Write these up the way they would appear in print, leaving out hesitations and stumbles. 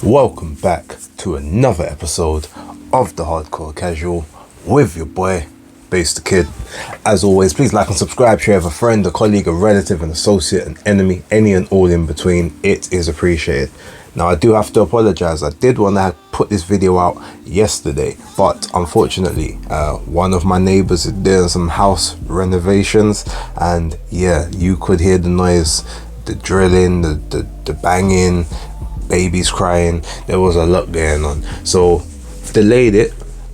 Welcome back to another episode of the Hardcore Casual with your boy, Base the Kid. As always, please like and subscribe, share with a friend, a colleague, a relative, an associate, an enemy, any and all in between. It is appreciated. Now, I do have to apologize. I did want to put this video out yesterday, but unfortunately, one of my neighbors is doing some house renovations, and yeah, you could hear the noise, the drilling, the banging, babies crying. There was a lot going on, so delayed it.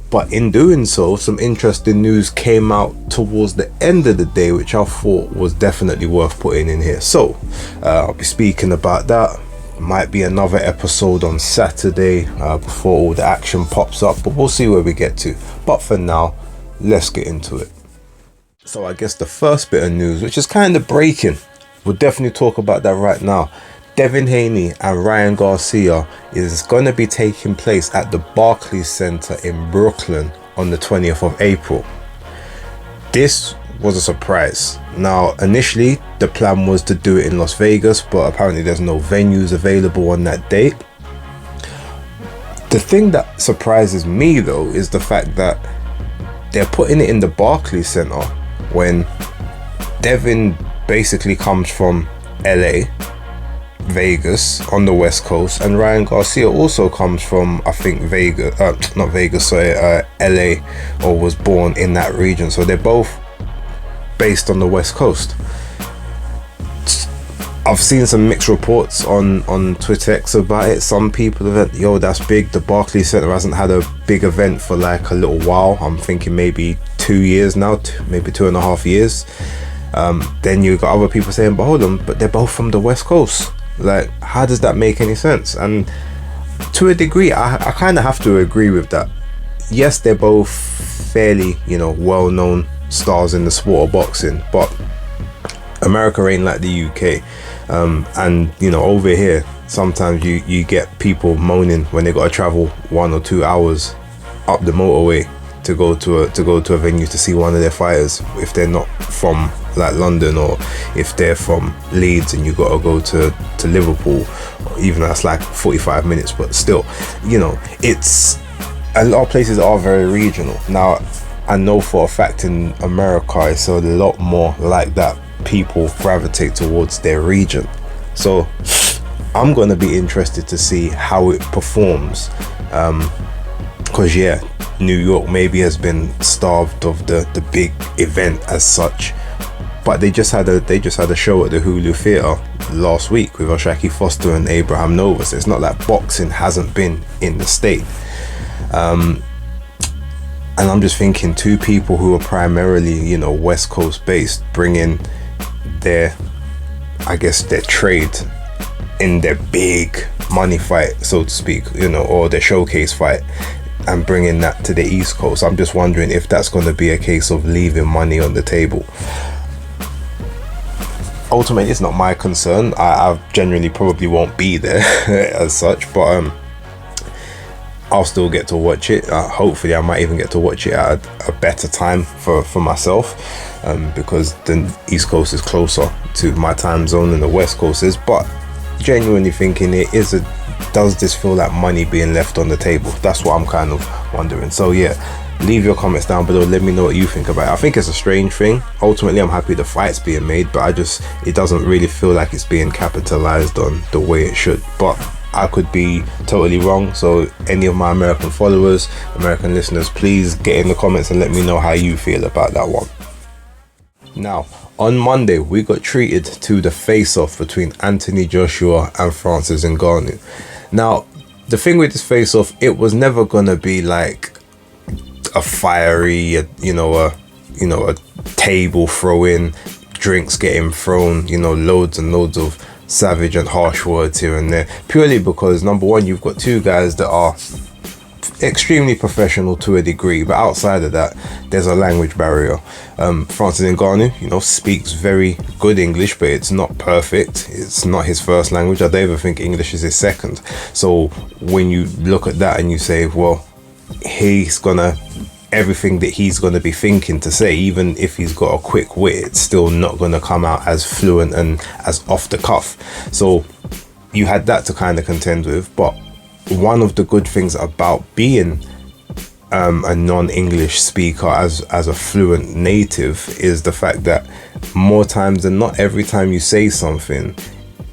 But in doing so, some interesting news came out towards the end of the day, which I thought was definitely worth putting in here. So I'll be speaking about that. Might be another episode on Saturday before all the action pops up, but we'll see where we get to. But for now, let's get into it. So I guess the first bit of news, which is kind of breaking, we'll definitely talk about that right now. Devin Haney and Ryan Garcia is going to be taking place at the Barclays Center in Brooklyn on the 20th of April. This was a surprise. Now, initially, the plan was to do it in Las Vegas, but apparently there's no venues available on that date. The thing that surprises me, though, is the fact that they're putting it in the Barclays Center when Devin basically comes from LA, Vegas on the West Coast, and Ryan Garcia also comes from, I think, LA, or was born in that region. So they're both based on the West Coast. I've seen some mixed reports on Twitter X about it. Some people have said, yo, that's big. The Barclays Center hasn't had a big event for like a little while. I'm thinking maybe 2 years now, maybe 2.5 years. Then you got other people saying, but hold on, but they're both from the West Coast. Like, how does that make any sense? And to a degree, I kind of have to agree with that. Yes, they're both fairly, well-known stars in the sport of boxing, but America ain't like the UK. And over here, sometimes you get people moaning when they got to travel 1 or 2 hours up the motorway to go to a venue to see one of their fighters, if they're not from like London, or if they're from Leeds and you got to go to Liverpool, or even that's like 45 minutes. But still, it's a lot of places are very regional. Now, I know for a fact in America it's a lot more like that. People gravitate towards their region. So I'm going to be interested to see how it performs, because New York maybe has been starved of the big event as such, but they just had a show at the Hulu Theatre last week with Oshaki Foster and Abraham Novas. It's not like boxing hasn't been in the state. And I'm just thinking, two people who are primarily, West Coast based, bringing their trade in their big money fight, so to speak, or their showcase fight, and bringing that to the East Coast. I'm just wondering if that's going to be a case of leaving money on the table. Ultimately, it's not my concern. I genuinely probably won't be there as such, but I'll still get to watch it. Hopefully I might even get to watch it at a better time for myself, because the East Coast is closer to my time zone than the West Coast is. But genuinely thinking, does this feel like money being left on the table? That's what I'm kind of wondering. So leave your comments down below. Let me know what you think about it. I think it's a strange thing. Ultimately, I'm happy the fight's being made, but it doesn't really feel like it's being capitalized on the way it should. But I could be totally wrong. So any of my American followers, American listeners, please get in the comments and let me know how you feel about that one. Now, on Monday, we got treated to the face-off between Anthony Joshua and Francis Ngannou. Now, the thing with this face-off, it was never gonna be like a fiery, a table throw-in, drinks getting thrown, loads and loads of savage and harsh words here and there, purely because, number one, you've got two guys that are extremely professional to a degree, but outside of that, there's a language barrier. Francis Ngannou, speaks very good English, but it's not perfect. It's not his first language. I don't even think English is his second. So when you look at that and you say, well, everything that he's going to be thinking to say, even if he's got a quick wit, it's still not going to come out as fluent and as off the cuff. So you had that to kind of contend with. But one of the good things about being a non-English speaker as a fluent native is the fact that more times than not, every time you say something,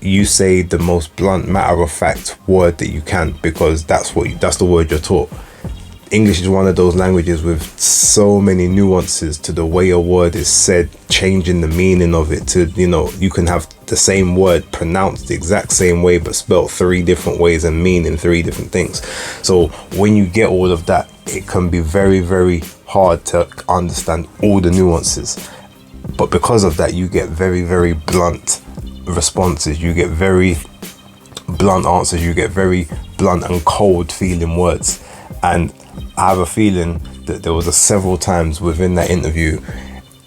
you say the most blunt, matter-of-fact word that you can, because that's the word you're taught. English is one of those languages with so many nuances to the way a word is said, changing the meaning of it to, you can have the same word pronounced the exact same way but spelt 3 different ways and meaning 3 different things. So when you get all of that, it can be very, very hard to understand all the nuances. But because of that, you get very, very blunt responses. You get very blunt answers. You get very blunt and cold feeling words. And I have a feeling that there was several times within that interview,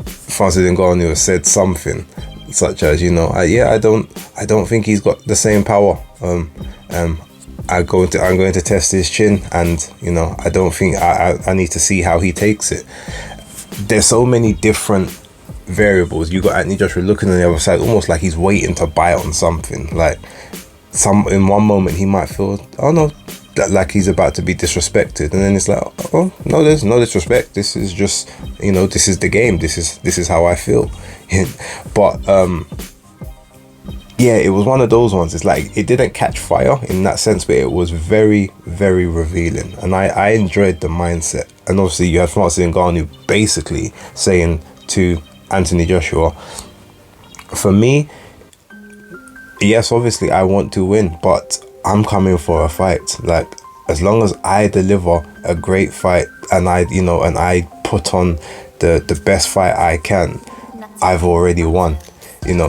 Francis Ngannou said something such as, I don't think he's got the same power. I'm going to test his chin, and I don't think I need to see how he takes it. There's so many different variables. You got Anthony Joshua looking on the other side, almost like he's waiting to bite on something. Like in one moment he might feel, oh no, like he's about to be disrespected, and then it's like, oh no, there's no disrespect, this is just, this is the game, this is how I feel. But yeah, it was one of those ones. It's like it didn't catch fire in that sense, but it was very, very revealing, and I enjoyed the mindset. And obviously you had Francis Ngannou basically saying to Anthony Joshua, for me, yes, obviously I want to win, but I'm coming for a fight. Like, as long as I deliver a great fight and I put on the best fight I can, I've already won.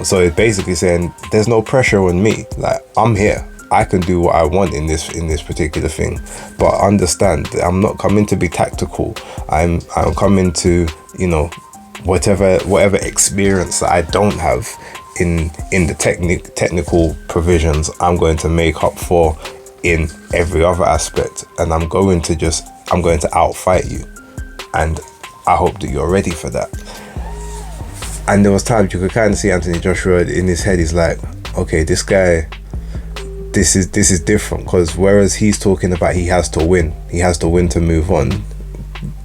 So it's basically saying there's no pressure on me. Like, I'm here. I can do what I want in this particular thing. But understand, I'm not coming to be tactical. I'm coming to, whatever experience that I don't have in the technical provisions, I'm going to make up for in every other aspect, and I'm going to outfight you, and I hope that you're ready for that. And there was times you could kind of see Anthony Joshua in his head. He's like, okay, this guy, this is different, because whereas he's talking about he has to win to move on,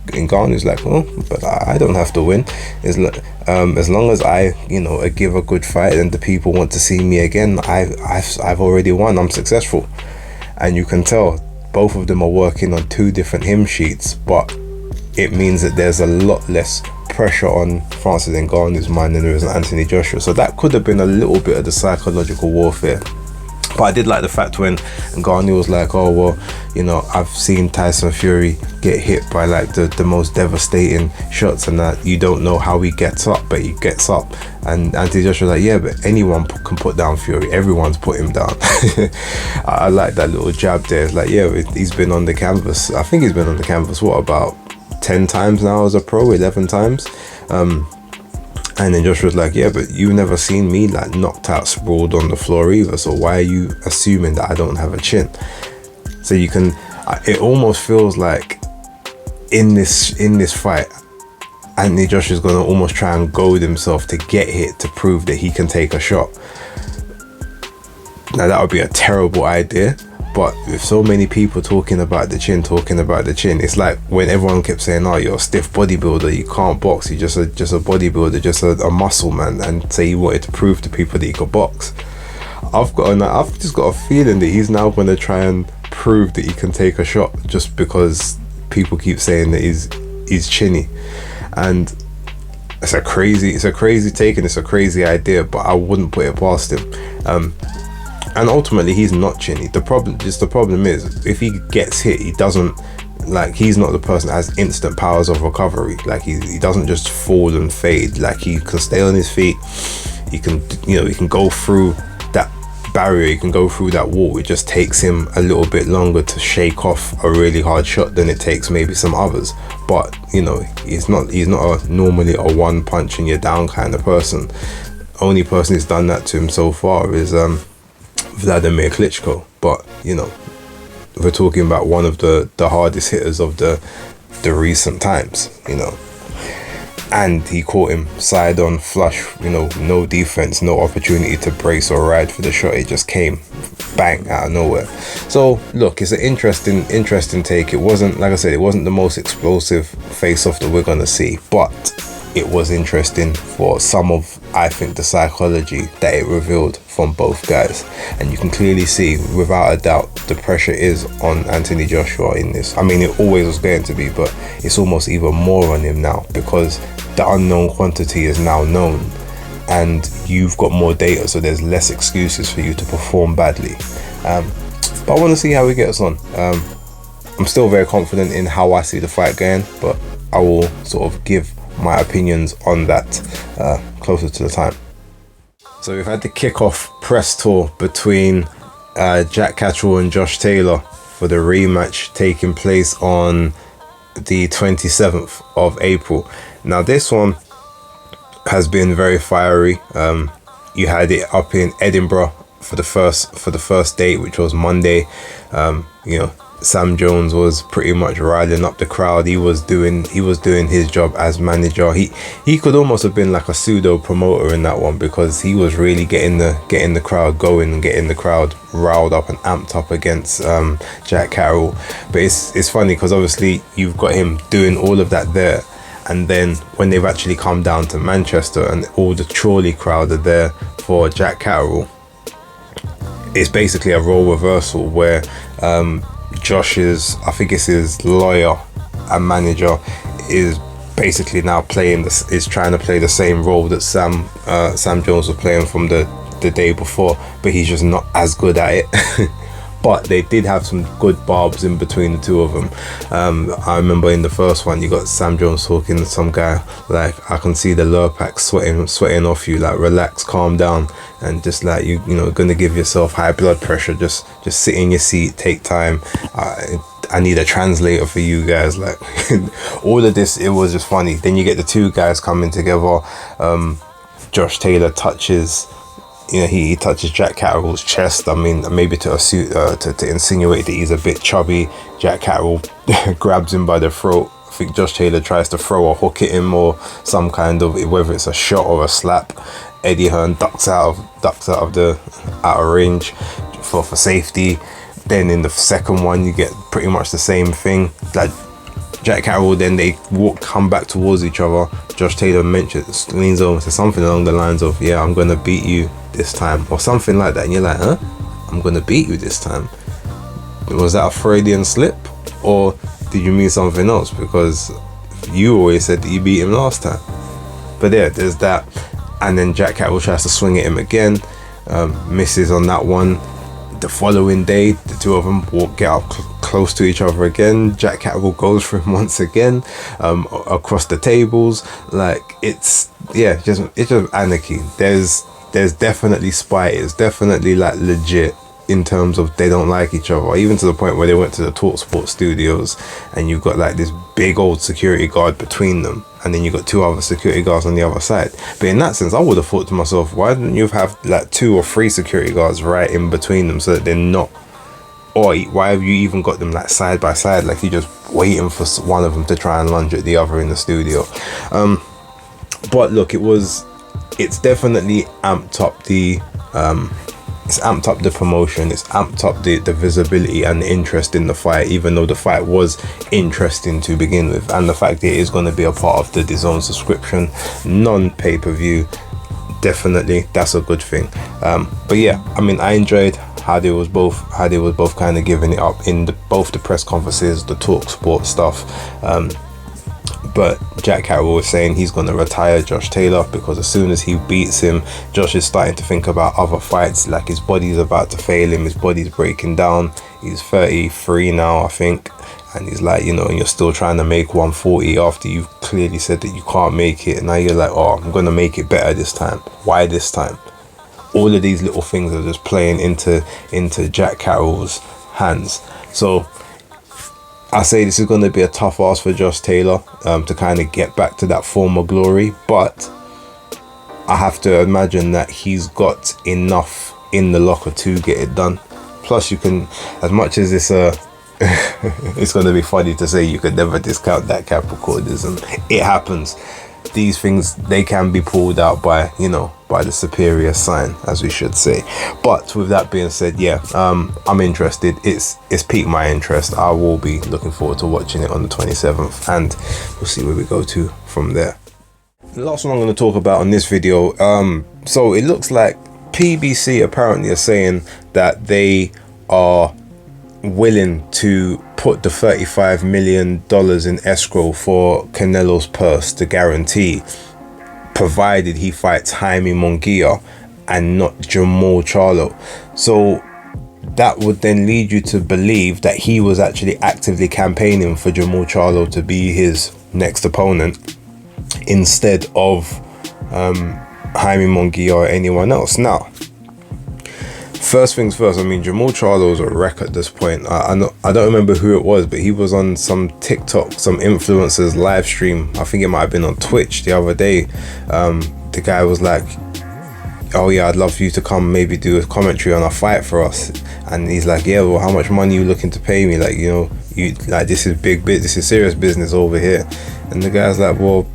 Ngannou's like, oh, but I don't have to win. It's like, as long as I give a good fight and the people want to see me again, I've already won. I'm successful. And you can tell both of them are working on 2 different hymn sheets, but it means that there's a lot less pressure on Francis Ngannou's mind than there is on Anthony Joshua. So that could have been a little bit of the psychological warfare. But I did like the fact when Ngannou was like, oh, well, I've seen Tyson Fury get hit by like the most devastating shots, and that you don't know how he gets up, but he gets up. And Anthony Joshua was like, yeah, but anyone can put down Fury. Everyone's put him down. I like that little jab there. It's like, yeah, he's been on the canvas. I think he's been on the canvas, what, about 10 times now as a pro, 11 times. And then Joshua's like, yeah, but you've never seen me like knocked out, sprawled on the floor either. So why are you assuming that I don't have a chin? So you can, it almost feels like in this fight, Anthony Joshua's going to almost try and goad himself to get hit to prove that he can take a shot. Now that would be a terrible idea. But with so many people talking about the chin, it's like when everyone kept saying, oh, you're a stiff bodybuilder, you can't box, you're just a bodybuilder, just a muscle man, and say he wanted to prove to people that he could box. I've just got a feeling that he's now going to try and prove that he can take a shot just because people keep saying that he's chinny. And it's a crazy take, and it's a crazy idea, but I wouldn't put it past him. And ultimately, he's not chinny. The problem is, if he gets hit, he's not the person that has instant powers of recovery. Like he doesn't just fall and fade. Like he can stay on his feet. He can go through that barrier. He can go through that wall. It just takes him a little bit longer to shake off a really hard shot than it takes maybe some others. But he's not normally a one punch and you're down kind of person. Only person who's done that to him so far is Vladimir Klitschko. But we're talking about one of the hardest hitters of the recent times. and he caught him side on flush, no defense, no opportunity to brace or ride for the shot. It just came bang out of nowhere. So look, it's an interesting take. It wasn't, like I said, it wasn't the most explosive face-off that we're gonna see, but it was interesting for some of, I think, the psychology that it revealed from both guys. And you can clearly see, without a doubt, the pressure is on Anthony Joshua in this. I mean, it always was going to be, but it's almost even more on him now, because the unknown quantity is now known and you've got more data, so there's less excuses for you to perform badly. But I want to see how he gets on. I'm still very confident in how I see the fight going, but I will sort of give my opinions on that closer to the time. So we've had the kickoff press tour between Jack Caroll and Josh Taylor for the rematch taking place on the 27th of April. Now this one has been very fiery. You had it up in Edinburgh for the first date, which was Monday. Sam Jones was pretty much riling up the crowd. He was doing his job as manager. He could almost have been like a pseudo promoter in that one, because he was really getting the crowd going and getting the crowd riled up and amped up against Jack Caroll. But it's funny because obviously you've got him doing all of that there, and then when they've actually come down to Manchester and all the Chorley crowd are there for Jack Caroll, it's basically a role reversal where Josh's, I think it's his lawyer and manager, is basically now is trying to play the same role that Sam Jones was playing from the day before, but he's just not as good at it. But they did have some good barbs in between the two of them. I remember in the first one, you got Sam Jones talking to some guy like, I can see the Lurpak sweating off you, like, relax, calm down, and just like you're gonna give yourself high blood pressure, just sit in your seat, take time. I need a translator for you guys, like all of this. It was just funny. Then you get the two guys coming together. Josh Taylor touches he touches Jack Caroll's chest. I mean, maybe to insinuate that he's a bit chubby. Jack Caroll grabs him by the throat. I think Josh Taylor tries to throw a hook at him or some kind of, whether it's a shot or a slap. Eddie Hearn ducks out of the outer range for safety. Then in the second one, you get pretty much the same thing. Like Jack Caroll, then they come back towards each other. Josh Taylor leans over and says something along the lines of, "Yeah, I'm gonna beat you this time," or something like that. And you're like, huh? I'm gonna beat you this time? Was that a Freudian slip, or did you mean something else? Because you always said that you beat him last time. But yeah, there's that. And then Jack Caroll tries to swing at him again, misses on that one. The following day, the two of them get up close to each other again. Jack Caroll goes for him once again, across the tables. Like, it's just anarchy. There's definitely spite. It's definitely like legit in terms of they don't like each other, even to the point where they went to the TalkSport studios and you've got like this big old security guard between them, and then you've got two other security guards on the other side. But in that sense, I would have thought to myself, why didn't you have like 2 or 3 security guards right in between them so that they're not, or why have you even got them like side by side, like you're just waiting for one of them to try and lunge at the other in the studio? But look, it's definitely amped up the promotion. It's amped up the visibility and the interest in the fight, even though the fight was interesting to begin with, and the fact that it is going to be a part of the DAZN subscription, non-pay-per-view, definitely that's a good thing. But yeah, I mean, I enjoyed how they was both kind of giving it up in both the press conferences, the TalkSport stuff. But Jack Caroll was saying he's going to retire Josh Taylor because as soon as he beats him, Josh is starting to think about other fights. Like, his body's about to fail him, his body's breaking down. He's 33 now, I think, and he's like, and you're still trying to make 140 after you've clearly said that you can't make it. Now you're like, oh, I'm going to make it better this time. Why this time? All of these little things are just playing into Jack Caroll's hands. So I say this is going to be a tough ask for Josh Taylor to kind of get back to that former glory, but I have to imagine that he's got enough in the locker to get it done. Plus, you can, as much as it's it's going to be funny to say, you could never discount that Capricornism. It happens. these things, they can be pulled out by, you know, by the superior sign, as we should say. But with that being said, yeah, I'm interested. It's piqued my interest. I will be looking forward to watching it on the 27th, and we'll see where we go to from there. The last one I'm going to talk about on this video, so it looks like PBC apparently are saying that they are willing to put the $35 million in escrow for Canelo's purse to guarantee, provided he fights Jaime Munguia and not Jermall Charlo. So that would then lead you to believe that he was actually actively campaigning for Jermall Charlo to be his next opponent instead of Jaime Munguia or anyone else. Now, first things first, I mean, Jermall Charlo's a wreck at this point. I don't remember who it was, but he was on some TikTok, some influencers live stream. I think it might have been on Twitch the other day. The guy was like, oh yeah, I'd love for you to come maybe do a commentary on a fight for us. And he's like, yeah, well, how much money you looking to pay me? Like, you know, you like, this is big bit, this is serious business over here. And the guy's like, well,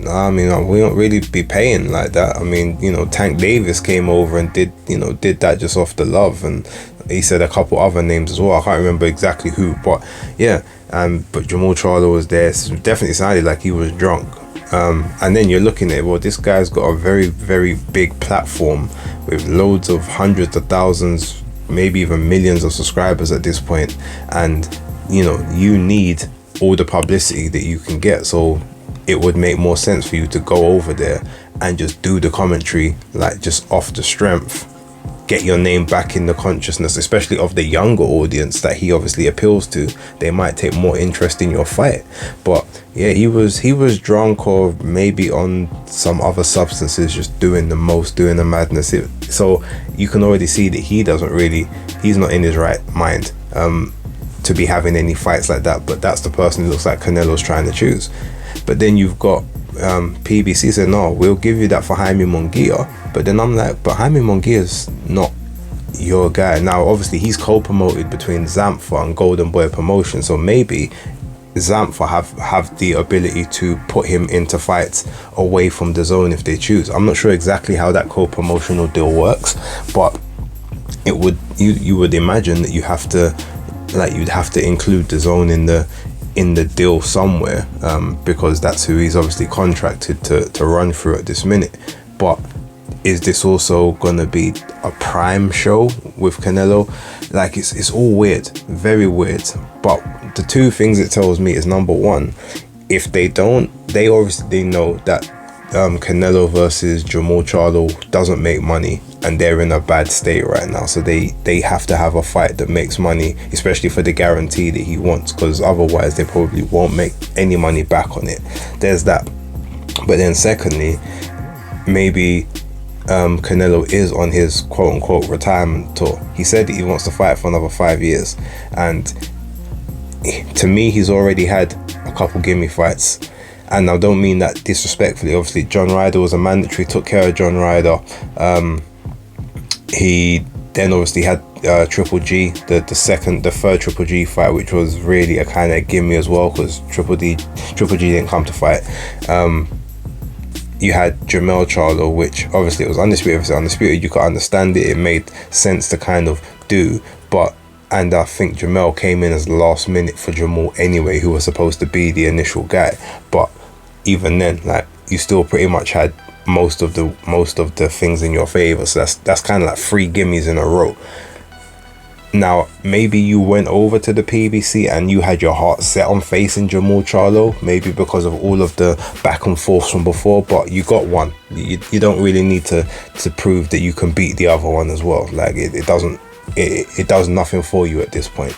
I mean, we don't really be paying like that. I mean, you know, Tank Davis came over and did that just off the love, and he said a couple other names as well. I can't remember exactly who, but yeah. But Jermall Charlo was there. So definitely sounded like he was drunk. And then you're looking at, well, this guy's got a very, very big platform with loads of hundreds of thousands, maybe even millions of subscribers at this point, and you know, you need all the publicity that you can get. So it would make more sense for you to go over there and just do the commentary, like just off the strength, get your name back in the consciousness, especially of the younger audience that he obviously appeals to. They might take more interest in your fight. But yeah, he was drunk or maybe on some other substances, just doing the most, doing the madness. So you can already see that he's not in his right mind to be having any fights like that. But that's the person who looks like Canelo's trying to choose. But then you've got PBC said, no, we'll give you that for Jaime Munguia. But then I'm like, but Jaime Munguia's not your guy. Now, obviously, he's co-promoted between Xampha and Golden Boy Promotion. So maybe Xampha have the ability to put him into fights away from the zone if they choose. I'm not sure exactly how that co-promotional deal works, but it would you would imagine that you'd have to include the zone in the deal somewhere, because that's who he's obviously contracted to run through at this minute. But is this also gonna be a prime show with Canelo? Like, it's all weird, very weird. But the two things it tells me is, number one, if they obviously know that Canelo versus Jermall Charlo doesn't make money, and they're in a bad state right now, so they have to have a fight that makes money, especially for the guarantee that he wants, because otherwise they probably won't make any money back on it. There's that. But then secondly, maybe Canelo is on his quote-unquote retirement tour. He said that he wants to fight for another 5 years, and to me, he's already had a couple gimme fights. And I don't mean that disrespectfully. Obviously, John Ryder was a mandatory, took care of John Ryder. He then obviously had Triple G, the third Triple G fight, which was really a kind of gimme as well, because Triple G didn't come to fight. You had Jermall Charlo, which obviously it was undisputed. If it's undisputed, you could understand it. It made sense to kind of do, and I think Jermall came in as the last minute for Jermall anyway, who was supposed to be the initial guy. But even then, like, you still pretty much had most of the things in your favor. So that's kind of like 3 gimmies in a row. Now, maybe you went over to the PBC and you had your heart set on facing Jermall Charlo, maybe because of all of the back and forth from before, but you got one. You don't really need to prove that you can beat the other one as well. Like, it does nothing for you at this point.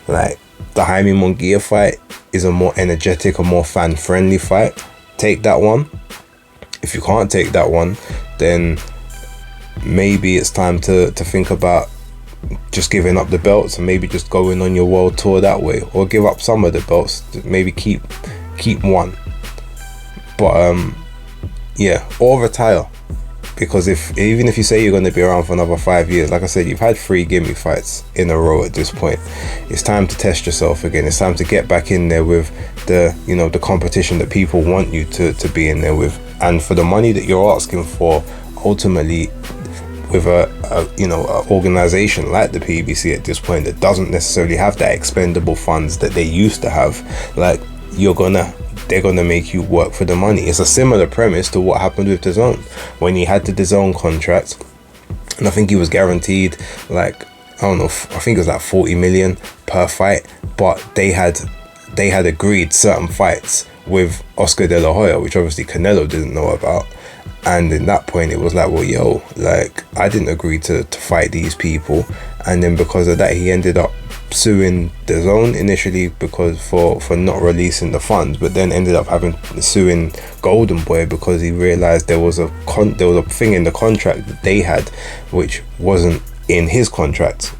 Like, the Jaime Munguia fight is a more energetic, a more fan-friendly fight. Take that one. If you can't take that one, then maybe it's time to think about just giving up the belts and maybe just going on your world tour that way, or give up some of the belts, maybe keep one, but yeah, or retire. Because even if you say you're going to be around for another 5 years, like I said, you've had 3 gimme fights in a row at this point. It's time to test yourself again. It's time to get back in there with the, you know, the competition that people want you to be in there with. And for the money that you're asking for, ultimately, with a you know, an organization like the PBC at this point that doesn't necessarily have that expendable funds that they used to have, like, they're gonna make you work for the money. It's a similar premise to what happened with DAZN when he had the DAZN contract, and I think he was guaranteed, like, I don't know, I think it was like 40 million per fight, but they had agreed certain fights with Oscar De La Hoya, which obviously Canelo didn't know about. And in that point, it was like, well, yo, like, I didn't agree to fight these people. And then because of that, he ended up suing DAZN initially because for not releasing the funds, but then ended up suing Golden Boy because he realized there was a thing in the contract that they had which wasn't in his contract.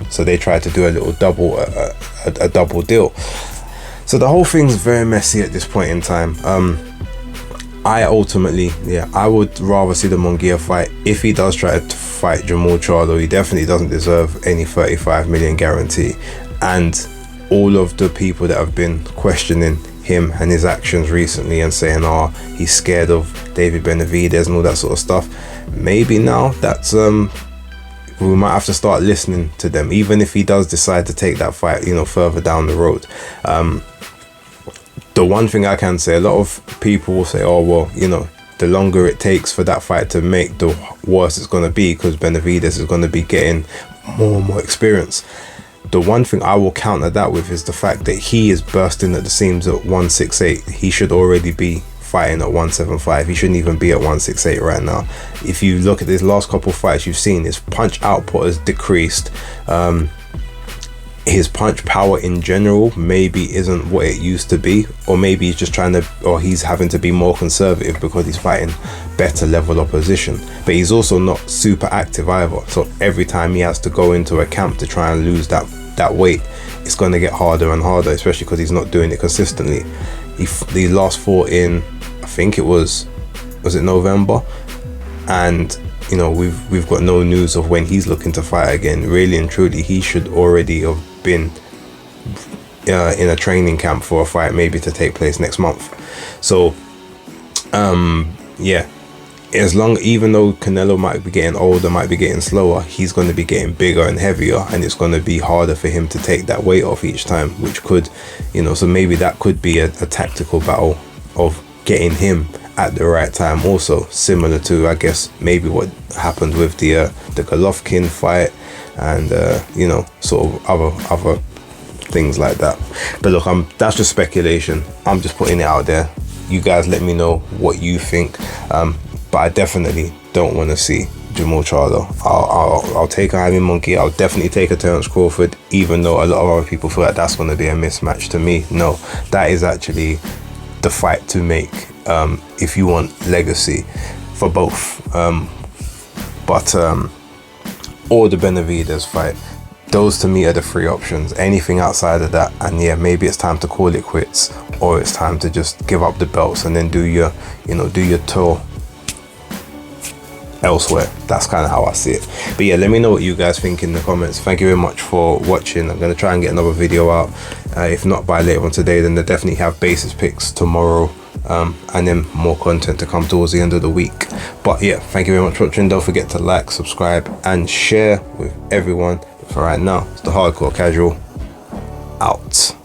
So they tried to do a little double deal. So the whole thing's very messy at this point in time. I ultimately, I would rather see the Munguia fight. If he does try to fight Jamal Charlo, he definitely doesn't deserve any 35 million guarantee. And all of the people that have been questioning him and his actions recently and saying, oh, he's scared of David Benavidez and all that sort of stuff, maybe now that's we might have to start listening to them, even if he does decide to take that fight, you know, further down the road. The one thing I can say, a lot of people will say, oh, well, you know, the longer it takes for that fight to make, the worse it's going to be, because Benavidez is going to be getting more and more experience. The one thing I will counter that with is the fact that he is bursting at the seams at 168. He should already be fighting at 175. He shouldn't even be at 168 right now. If you look at his last couple fights, you've seen his punch output has decreased. His punch power in general maybe isn't what it used to be, or maybe he's just he's having to be more conservative because he's fighting better level opposition. But he's also not super active either, so every time he has to go into a camp to try and lose that weight, it's going to get harder and harder, especially because he's not doing it consistently. He last fought in, I think it was it November, and you know, we've got no news of when he's looking to fight again. Really and truly, he should already have been in a training camp for a fight maybe to take place next month. So even though Canelo might be getting older, might be getting slower, he's going to be getting bigger and heavier, and it's going to be harder for him to take that weight off each time, which could, you know, so maybe that could be a tactical battle of getting him at the right time, also similar to, I guess, maybe what happened with the Golovkin fight, and you know, sort of other things like that. But look, that's just speculation. I'm just putting it out there. You guys let me know what you think. But I definitely don't want to see Jamal Charlo. I'll take a Jaime Munguia. I'll definitely take a Terence Crawford, even though a lot of other people feel like that's going to be a mismatch. To me, no, that is actually the fight to make if you want legacy for both. Or the Benavidez fight. Those to me are the three options. Anything outside of that, and yeah, maybe it's time to call it quits, or it's time to just give up the belts and then do your tour elsewhere. That's kind of how I see it. But yeah, let me know what you guys think in the comments. Thank you very much for watching. I'm going to try and get another video out. If not by later on today, then they definitely have basis picks tomorrow, and then more content to come towards the end of the week. But yeah, thank you very much for watching. Don't forget to like, subscribe and share with everyone. For right now, it's the Hardcore Casual out.